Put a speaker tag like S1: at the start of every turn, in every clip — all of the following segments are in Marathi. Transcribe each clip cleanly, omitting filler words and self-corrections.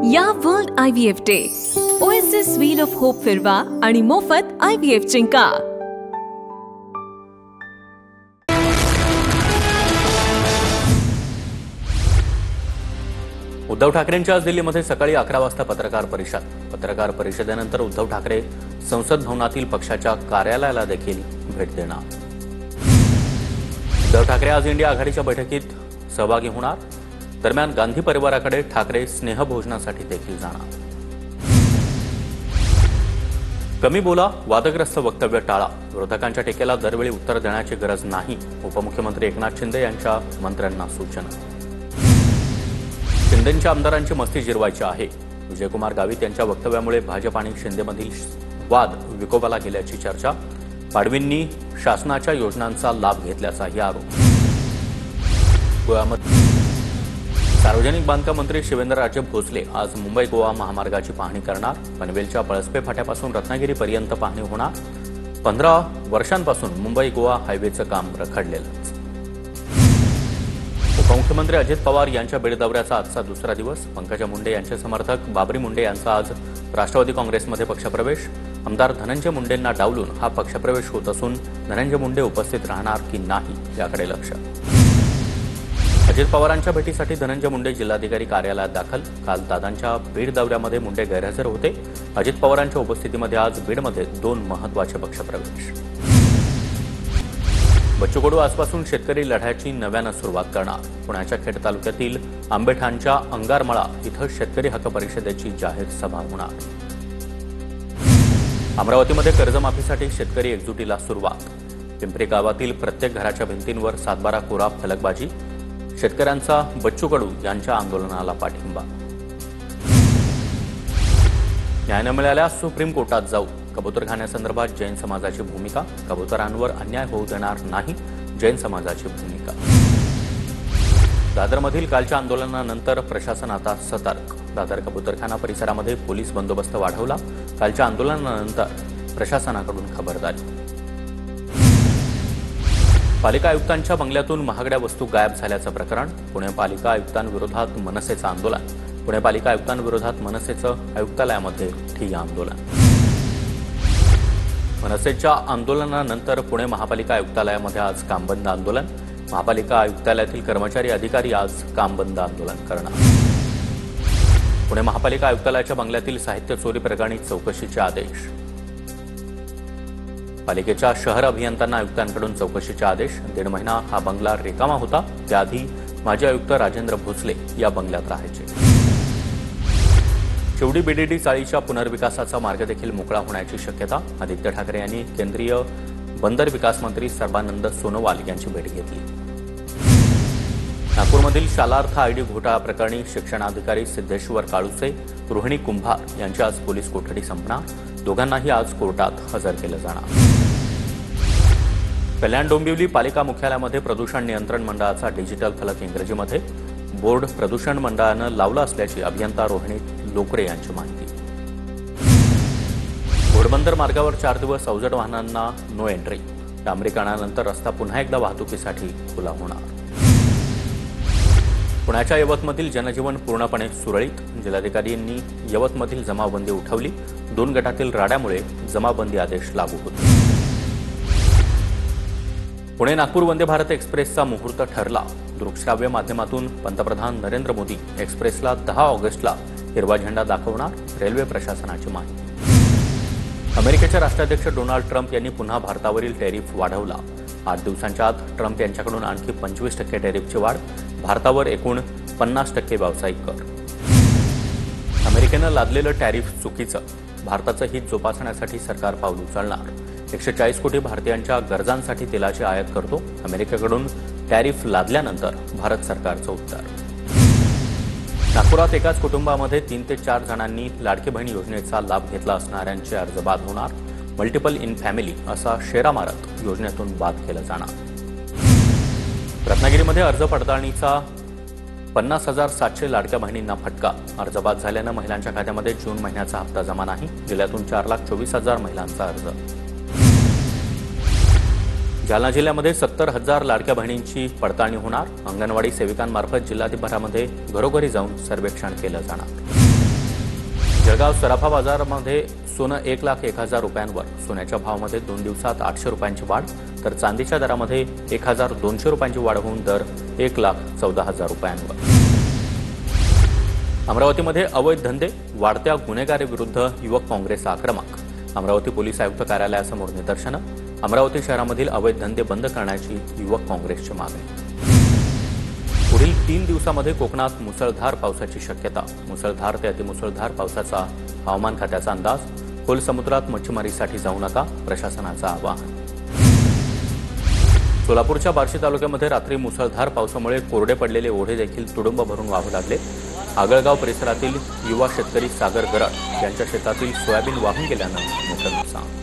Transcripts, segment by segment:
S1: या world IVF day OSS wheel of hope फिरवा आणि मोफत IVF जिंका।
S2: उद्धव ठाकरेंच्या आज दिल्लीमध्ये सकाळी 11 वाजता पत्रकार परिषदेनंतर उद्धव ठाकरे संसद भवनातील पक्षाच्या कार्यालयाला देखील भेट देणार। उद्धव ठाकरे आज इंडिया आघाडीच्या बैठकीत सहभागी होणार। दरम्यान गांधी परिवाराकडे ठाकरे स्नेहभोजनासाठी देखील जाणार। कमी बोला, वादग्रस्त वक्तव्य टाळा, विरोधकांच्या टीकेला दरवेळी उत्तर देण्याची गरज नाही, उपमुख्यमंत्री एकनाथ शिंदे यांच्या मंत्र्यांना सूचना। शिंदेंच्या आमदारांची मस्ती जिरवायची आहे, विजयकुमार गावित यांच्या वक्तव्यामुळे भाजप आणि शिंदेमधील वाद विकोपाला गेल्याची चर्चा। पाडवींनी शासनाच्या योजनांचा लाभ घेतल्याचाही आरोप। गोव्यामध्ये सार्वजनिक बांधकाम मंत्री शिवेंद्रराजे भोसले आज मुंबई गोवा महामार्गाची पाहणी करणार। पनवेलच्या पळसपे फाट्यापासून रत्नागिरीपर्यंत पाहणी होणार। 15 वर्षांपासून मुंबई गोवा हायवेचं काम रखडलेलंच। उपमुख्यमंत्री अजित पवार यांच्या बीड दौऱ्याचा आजचा दुसरा दिवस। पंकजा मुंडे यांचे समर्थक बाबरी मुंडे यांचा आज राष्ट्रवादी काँग्रेसमध्ये पक्षप्रवेश। आमदार धनंजय मुंडेंना डावलून हा पक्षप्रवेश होत असून धनंजय मुंडे उपस्थित राहणार की नाही याकडे लक्ष। अजित पवारांच्या भेटीसाठी धनंजय मुंडे जिल्हाधिकारी कार्यालयात दाखल। काल दादांच्या बीड दौऱ्यामध्ये मुंडे गैरहजर होते। अजित पवारांच्या उपस्थितीमध्ये आज बीडमध्ये 2 महत्त्वाचे पक्षप्रवेश। बच्चू कडू आजपासून शेतकरी लढ्याची नव्यानं सुरुवात करणार। पुण्याच्या खेड तालुक्यातील आंबेठाणच्या अंगारमळा इथं शेतकरी हक्क परिषदेची जाहीर सभा होणार। अमरावतीमध्ये कर्जमाफीसाठी शेतकरी एकजुटीला सुरुवात। पिंपरी गावातील प्रत्येक घराच्या भिंतींवर 7/12 कोरा फलकबाजी। शेतकऱ्यांचा बच्चू कडू यांच्या आंदोलनाला पाठिंबा। न्याय न मिळाल्यास सुप्रीम कोर्टात जाऊ, कबूतरखान्यासंदर्भात जैन समाजाची भूमिका। कबूतरांवर अन्याय होऊ देणार नाही, जैन समाजाची भूमिका। दादरमधील कालच्या आंदोलनानंतर प्रशासन आता सतर्क। दादर कबूतरखाना परिसरामध्ये पोलीस बंदोबस्त वाढवला। कालच्या आंदोलनानंतर प्रशासनाकडून खबरदारी। पालिका आयुक्तांच्या बंगल्यातून महागड्या वस्तू गायब झाल्याचं प्रकरण। पुणे पालिका आयुक्तांविरोधात मनसेचं आंदोलन। पुणे पालिका आयुक्तांविरोधात मनसेचं आयुक्तालयामध्ये ठिय्या आंदोलन। मनसेच्या आंदोलनानंतर पुणे महापालिका आयुक्तालयामध्ये आज कामबंद आंदोलन। महापालिका आयुक्तालयातील कर्मचारी अधिकारी आज कामबंद आंदोलन करणार। पुणे महापालिका आयुक्तालयाच्या बंगल्यातील साहित्य चोरी प्रकरणी चौकशीचे आदेश। पालिकेच्या शहर अभियंत्यांना आयुक्तांकडून चौकशीचे आदेश। 1.5 महिना हा बंगला रिकामा होता, त्याआधी माजी आयुक्त राजेंद्र भोसले या बंगल्यात राहायचे। शेवटी बीडीडी चाळीच्या पुनर्विकासाचा मार्ग देखील मोकळा होण्याची शक्यता। आदित्य ठाकरे यांनी केंद्रीय बंदर विकास मंत्री सर्बानंद सोनोवाल यांची भेट घेतली। नागपूरमधील शालार्थ आयडी घोटाळा प्रकरणी शिक्षणाधिकारी सिद्धेश्वर काळुसे, रोहिणी कुंभार यांची आज पोलीस कोठडी संपणार। दोघांनाही आज कोर्टात हजर केलं जाणार। कल्याण डोंबिवली पालिका मुख्यालयामध्ये प्रदूषण नियंत्रण मंडळाचा डिजिटल फलक इंग्रजीमध्ये बोर्ड प्रदूषण मंडळानं लावला असल्याची अभियंता रोहिणी लोकरे यांची माहिती। घोडबंदर मार्गावर 4 दिवस अवजड वाहनांना नो एंट्री। डांबरीकरणानंतर रस्ता पुन्हा एकदा वाहतुकीसाठी खुला होणार। पुण्याच्या यवतमधील जनजीवन पूर्णपणे सुरळीत। जिल्हाधिकाऱ्यांनी यवतमधील जमावबंदी उठवली। 2 गटातील राड्यामुळे जमावबंदी आदेश लागू होते। पुणे नागपूर वंदे भारत एक्सप्रेसचा मुहूर्त ठरला। दृकश्राव्य माध्यमातून पंतप्रधान नरेंद्र मोदी एक्सप्रेसला 10 ऑगस्टला हिरवा झेंडा दाखवणार, रेल्वे प्रशासनाची माहिती। अमेरिकेचे राष्ट्राध्यक्ष डोनाल्ड ट्रम्प यांनी पुन्हा भारतावरील टॅरिफ वाढवला। 8 दिवसांच्या आत ट्रम्प यांच्याकडून आणखी 25% टॅरिफची वाढ। भारतावर एकूण 50% व्यावसायिक कर। अमेरिकेनं लादलेलं टॅरिफ चुकीचं, भारताचं हित जोपासण्यासाठी सरकार पाऊल उचलणार। 140 कोटी भारतीयांच्या गरजांसाठी तेलाची आयात करतो। अमेरिकेकडून टॅरिफ लादल्यानंतर भारत सरकारचं उत्तर। नागपुरात एकाच कुटुंबामध्ये 3 ते 4 जणांनी लाडकी बहीण योजनेचा लाभ घेतला असणाऱ्यांचे अर्ज बाद होणार। मल्टिपल इन फॅमिली असा शेरा मारत योजनेतून बाद केलं जाणार। रत्नागिरीमध्ये अर्ज पडताळणीचा 50,700 लाडक्या बहिणींना फटका। अर्ज बाद झाल्यानं महिलांच्या खात्यामध्ये जून महिन्याचा हप्ता जमा नाही। जिल्ह्यातून 4,24,000 महिलांचा अर्ज। जालना जिल्ह्यामध्ये 70,000 लाडक्या बहिणींची पडताळणी होणार। अंगणवाडी सेविकांमार्फत जिल्हाधिकाऱ्यांमध्ये घरोघरी जाऊन सर्वेक्षण केलं जाणार। जळगाव सराफा बाजारामध्ये सोनं 1,01,000 रुपयांवर, सोन्याच्या भावामध्ये 2 दिवसात 800 रुपयांची वाढ, तर चांदीच्या दरामध्ये 1,200 रुपयांची वाढ होऊन दर 1,14,000 रुपयांवर. अमरावतीमध्ये अवैध धंदे, वाढत्या गुन्हेगारीविरुद्ध युवक काँग्रेस आक्रमक. अमरावती पोलीस आयुक्त कार्यालयासमोर निदर्शनं. अमरावती शहरामधील अवैध धंदे बंद करण्याची युवक काँग्रेसची मागणी. पुढील 3 दिवसामध्ये कोकणात मुसळधार पावसाची शक्यता. मुसळधार ते अतिमुसळधार पावसाचा हवामान खात्याचा अंदाज. खोल समुद्रात मच्छीमारीसाठी जाऊ नका, प्रशासनाचं आवाहन. सोलापूरच्या बार्शी तालुक्यामध्ये रात्री मुसळधार पावसामुळे कोरडे पडलेले ओढे देखील तुडुंब भरून वाहू लागले. आगळगाव परिसरातील युवा शेतकरी सागर गराड यांच्या शेतातील सोयाबीन वाहून गेल्यानं मोठं नुकसान.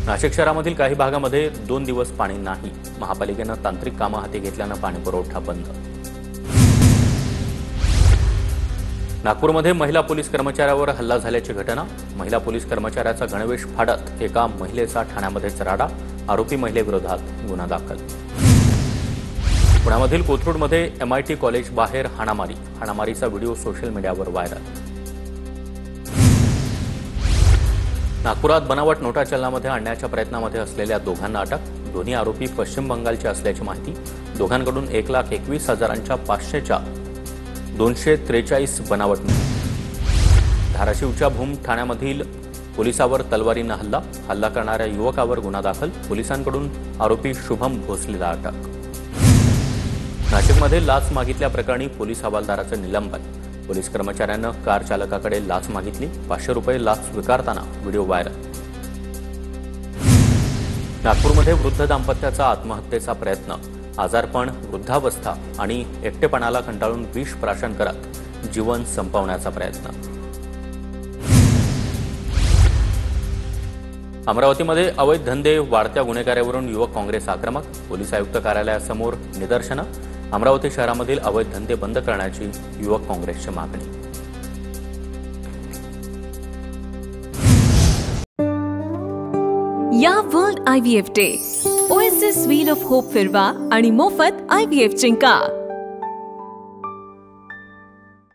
S2: नाशिक शहरामधील काही भागामध्ये 2 दिवस पाणी नाही. महापालिकेनं तांत्रिक कामं हाती घेतल्यानं पाणीपुरवठा बंद. नागपूरमध्ये महिला पोलीस कर्मचाऱ्यावर हल्ला झाल्याची घटना. महिला पोलीस कर्मचाऱ्याचा गणवेश फाडत एका महिलेचा ठाण्यामध्येच राडा. आरोपी महिलेविरोधात गुन्हा दाखल. पुण्यामधील कोथरूडमध्ये MIT कॉलेज बाहेर हाणामारी. हाणामारीचा व्हिडिओ सोशल मीडियावर व्हायरल. नागपुरात बनावट नोटा चलनामध्ये आणण्याच्या प्रयत्नामध्ये असलेल्या दोघांना अटक. दोन्ही आरोपी पश्चिम बंगालचे असल्याची माहिती. दोघांकडून 1,21,000च्या 500च्या 243 बनावट नोट. धाराशिवच्या भूम ठाण्यामधील पोलिसावर तलवारीनं हल्ला. हल्ला करणाऱ्या युवकावर गुन्हा दाखल. पोलिसांकडून आरोपी शुभम भोसलेला अटक. नाशिकमध्ये लाच मागितल्याप्रकरणी पोलीस हवालदाराचं निलंबन. पोलीस कर्मचाऱ्यानं कार चालकाकडे लाच मागितली. 500 रुपये लाच स्वीकारताना व्हिडिओ व्हायरल. नागपूरमध्ये वृद्ध दाम्पत्याचा आत्महत्येचा प्रयत्न. आजारपण, वृद्धावस्था आणि एकटेपणाला कंटाळून विष प्राशन करत जीवन संपवण्याचा प्रयत्न. अमरावतीमध्ये अवैध धंदे, वाढत्या गुन्हेगारीवरून युवक काँग्रेस आक्रमक. पोलीस आयुक्त कार्यालयासमोर निदर्शनं. अमरावती शहरामधील अवैध धंदे बंद करण्याची युवक काँग्रेसची मागणी.
S1: या world IVF day OSS wheel of hope फिरवा आणि मोफत IVF जिंका.